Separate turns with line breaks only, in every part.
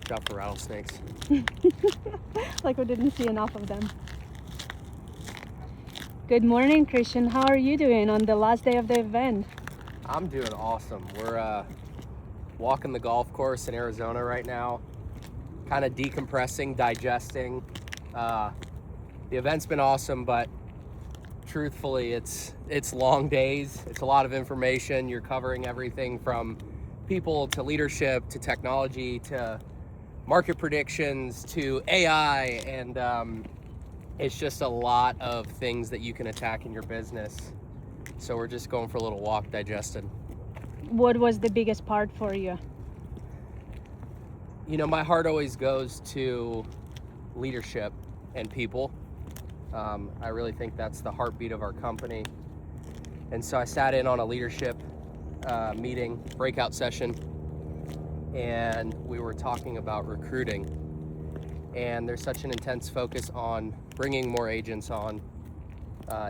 Watch out for rattlesnakes.
Like we didn't see enough of them. Good morning, Christian. How are you doing on the last day of the event?
I'm doing awesome. We're walking the golf course in Arizona right now, kind of decompressing, digesting. The event's been awesome, but truthfully, it's long days. It's a lot of information. You're covering everything from people to leadership to technology to market predictions to AI, and it's just a lot of things that you can attack in your business. So we're just going for a little walk, digesting.
What was the biggest part for you?
You know, my heart always goes to leadership and people. I really think that's the heartbeat of our company. And so I sat in on a leadership meeting, breakout session, and we were talking about recruiting. And there's such an intense focus on bringing more agents on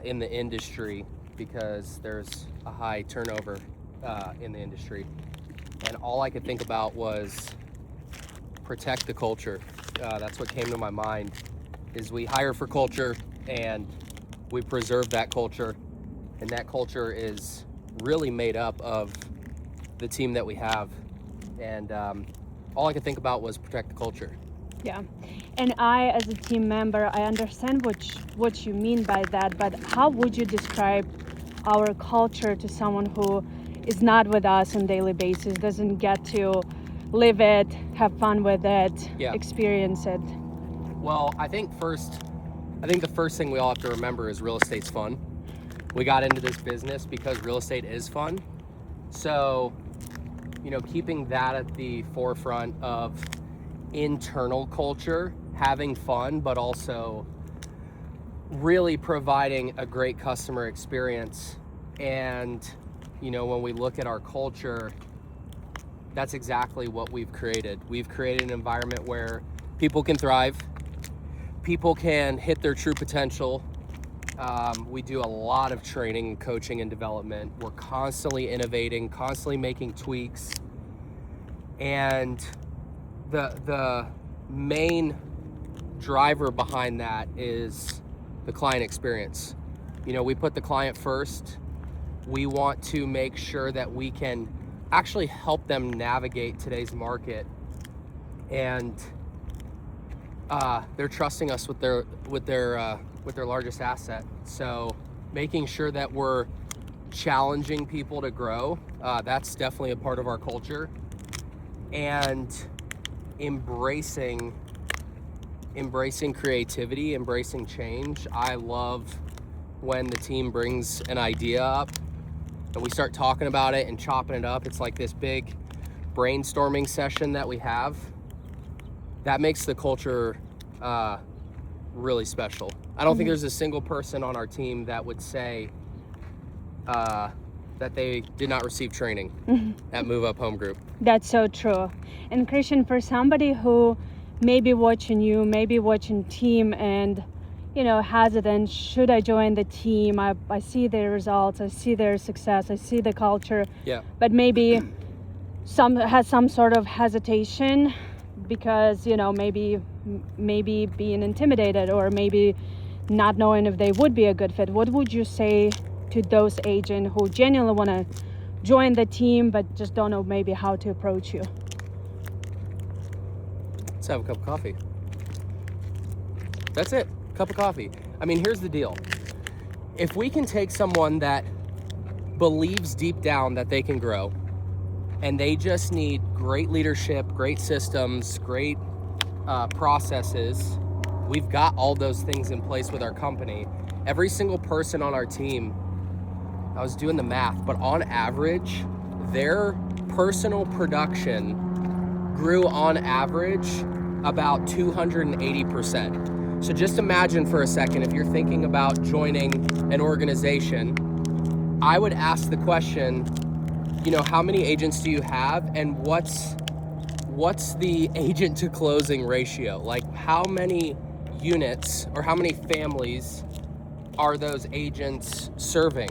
in the industry because there's a high turnover in the industry. And all I could think about was protect the culture. That's what came to my mind, is we hire for culture and we preserve that culture. And that culture is really made up of the team that we have. And all I could think about was protect the culture.
Yeah, and I, as a team member, I understand what you mean by that, but how would you describe our culture to someone who is not with us on a daily basis, doesn't get to live it, have fun with it, experience it?
Well, I think the first thing we all have to remember is real estate's fun. We got into this business because real estate is fun. So, you know, keeping that at the forefront of internal culture, having fun, but also really providing a great customer experience. And, you know, when we look at our culture, that's exactly what we've created. We've created an environment where people can thrive, people can hit their true potential. We do a lot of training, coaching, and development. We're constantly innovating, constantly making tweaks. And the main driver behind that is the client experience. You know, we put the client first. We want to make sure that we can actually help them navigate today's market, and they're trusting us with their largest asset. So making sure that we're challenging people to grow, that's definitely a part of our culture. And embracing creativity, embracing change. I love when the team brings an idea up and we start talking about it and chopping it up. It's like this big brainstorming session that we have. That makes the culture really special. I don't think there's a single person on our team that would say that they did not receive training at Move Up Home Group.
That's so true. And Christian, for somebody who may be watching you, maybe watching team and, you know, hesitant, should I join the team? I see their results, I see their success, I see the culture.
Yeah.
But maybe has some sort of hesitation because, you know, maybe being intimidated or maybe not knowing if they would be a good fit. What would you say to those agents who genuinely want to join the team but just don't know maybe how to approach you?
Let's have a cup of coffee. That's it, cup of coffee. I mean, here's the deal. If we can take someone that believes deep down that they can grow and they just need great leadership, great systems, great processes, we've got all those things in place with our company. Every single person on our team, I was doing the math, but on average, their personal production grew on average about 280%. So just imagine for a second, if you're thinking about joining an organization, I would ask the question, you know, how many agents do you have and what's the agent to closing ratio? Like, how many units or how many families are those agents serving?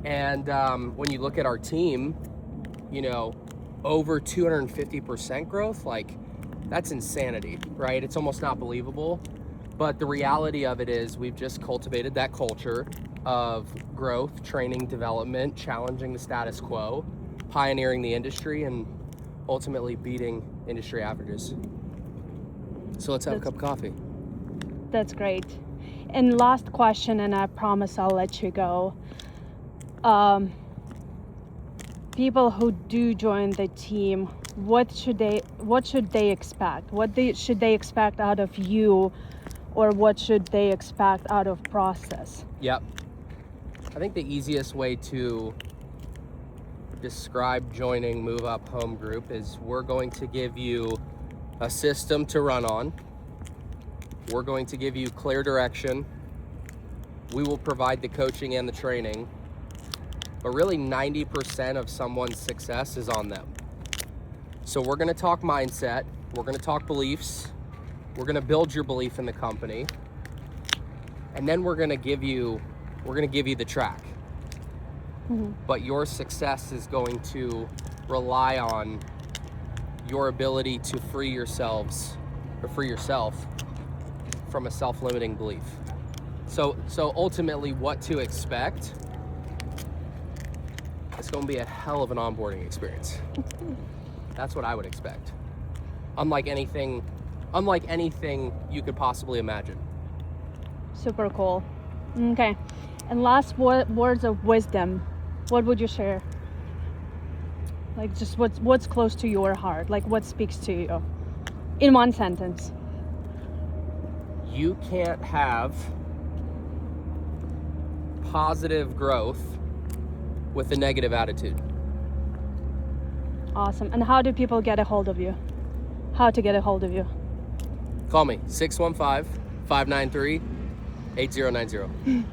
And when you look at our team, you know, over 250% growth, like That's insanity, right? It's almost not believable. But the reality of it is we've just cultivated that culture of growth, training, development, challenging the status quo, pioneering the industry, and ultimately beating industry averages. So let's have a cup of coffee.
That's great. And last question, and I promise I'll let you go. People who do join the team, what should they expect? Should they expect out of you, or what should they expect out of process?
Yep. I think the easiest way to describe joining Move Up Home Group is we're going to give you a system to run on. We're going to give you clear direction. We will provide the coaching and the training. But really 90% of someone's success is on them. So we're gonna talk mindset, we're gonna talk beliefs, we're gonna build your belief in the company, and then we're gonna give you the track.
Mm-hmm.
But your success is going to rely on your ability to free yourself from a self-limiting belief. So ultimately what to expect, it's gonna be a hell of an onboarding experience. That's what I would expect. Unlike anything you could possibly imagine.
Super cool. Okay. And last words of wisdom, what would you share? Like just what's close to your heart? Like what speaks to you? In one sentence.
You can't have positive growth with a negative attitude.
Awesome. And how do people get a hold of you? How to get a hold of you?
Call me, 615-593-8090.